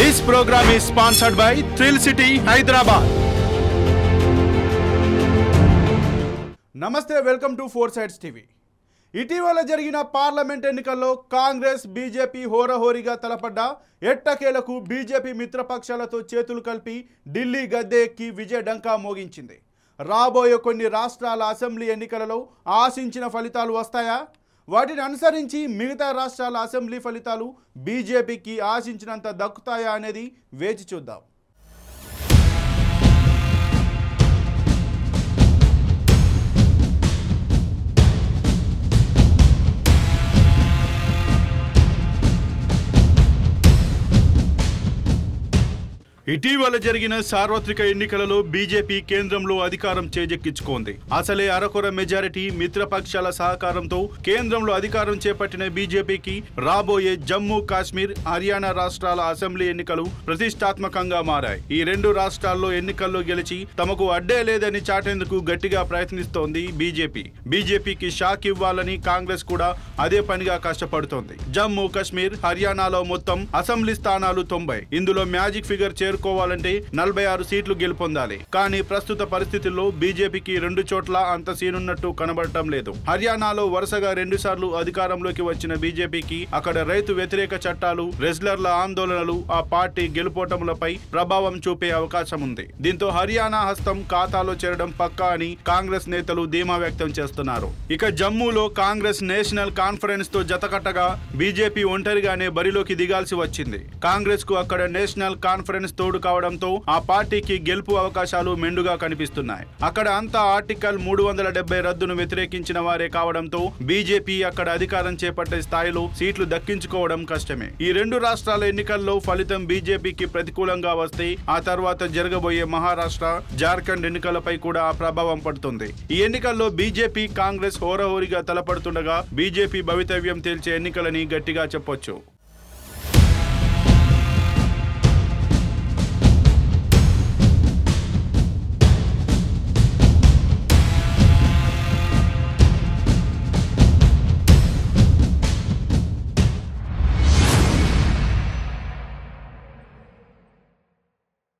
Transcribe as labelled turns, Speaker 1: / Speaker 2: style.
Speaker 1: This program is sponsored by Thrill City, Hyderabad.
Speaker 2: నమస్తే, welcome to four sides TV. ఇటీవల జరిగిన parliament ఎన్నికల్లో Congress BJP హోరాహోరీగా తలపడ్డ ఎట్టకేలకు బీజేపీ మిత్రపక్షాలతో చేతులు కలిపి ఢిల్లీ గద్దె ఎక్కి విజయ డంకా మోగించింది. రాబోయే కొన్ని రాష్ట్రాల అసెంబ్లీ ఎన్నికలలో ఆశించిన ఫలితాలు వస్తాయా? వాటిని అనుసరించి మిగతా రాష్ట్రాల అసెంబ్లీ ఫలితాలు బీజేపీకి ఆశించినంత దక్కుతాయా అనేది వేచి చూద్దాం.
Speaker 1: ఇటీవల జరిగిన సార్వత్రిక ఎన్నికలలో బీజేపీ కేంద్రంలో అధికారం చేజెక్కించుకుంది. అసలే అరకొర మెజారిటీ మిత్రపక్షాల సహకారంతో కేంద్రంలో అధికారం చేపట్టిన బీజేపీకి రాబోయే జమ్మూ కాశ్మీర్, హర్యానా రాష్ట్రాల అసెంబ్లీ ఎన్నికలు ప్రతిష్టాత్మకంగా మారాయి. ఈ రెండు రాష్ట్రాల్లో ఎన్నికల్లో గెలిచి తమకు అడ్డే లేదని చాటేందుకు గట్టిగా ప్రయత్నిస్తోంది బీజేపీ. బీజేపీకి షాక్ ఇవ్వాలని కాంగ్రెస్ కూడా అదే పనిగా కష్టపడుతోంది. జమ్మూ కాశ్మీర్, హర్యానాలో మొత్తం అసెంబ్లీ స్థానాలు 90. ఇందులో మ్యాజిక్ ఫిగర్ చేరుకోవాలంటే 46 సీట్లు గెలుపొందాలి. కానీ ప్రస్తుత పరిస్థితుల్లో బీజేపీకి 2 చోట్ల అంత సీనున్నట్టు కనబడటం లేదు. హర్యానాలో వరుసగా 2 సార్లు అధికారంలోకి వచ్చిన బీజేపీకి అక్కడ రైతు వ్యతిరేక చట్టాలు, రెజ్లర్ల ఆందోళనలు ఆ పార్టీ గెలుపోటములపై ప్రభావం చూపే అవకాశం ఉంది. దీంతో హర్యానా హస్తం ఖాతాలో చేరడం పక్కా అని కాంగ్రెస్ నేతలు ధీమా వ్యక్తం చేస్తున్నారు. ఇక జమ్మూలో కాంగ్రెస్ నేషనల్ కాన్ఫరెన్స్ తో జతకట్టగా బీజేపీ ఒంటరిగానే బరిలోకి దిగాల్సి వచ్చింది. కాంగ్రెస్ కు అక్కడ నేషనల్ కాన్ఫరెన్స్ తోడు కావడంతో ఆ పార్టీకి గెలుపు అవకాశాలు మెండుగా కనిపిస్తున్నాయి. అక్కడ అంతా ఆర్టికల్ 370 రద్దును వ్యతిరేకించిన వారే కావడంతో బీజేపీ అక్కడ అధికారం చేపట్టే స్థాయిలో సీట్లు దక్కించుకోవడం కష్టమే. ఈ 2 రాష్ట్రాల ఎన్నికల్లో ఫలితం బీజేపీకి ప్రతికూలంగా వస్తే ఆ తర్వాత జరగబోయే మహారాష్ట్ర, జార్ఖండ్ ఎన్నికలపై కూడా ఆ ప్రభావం పడుతుంది. ఈ ఎన్నికల్లో బీజేపీ, కాంగ్రెస్ హోరాహోరీగా తలపడుతుండగా బీజేపీ భవితవ్యం తేల్చే ఎన్నికలని గట్టిగా చెప్పొచ్చు.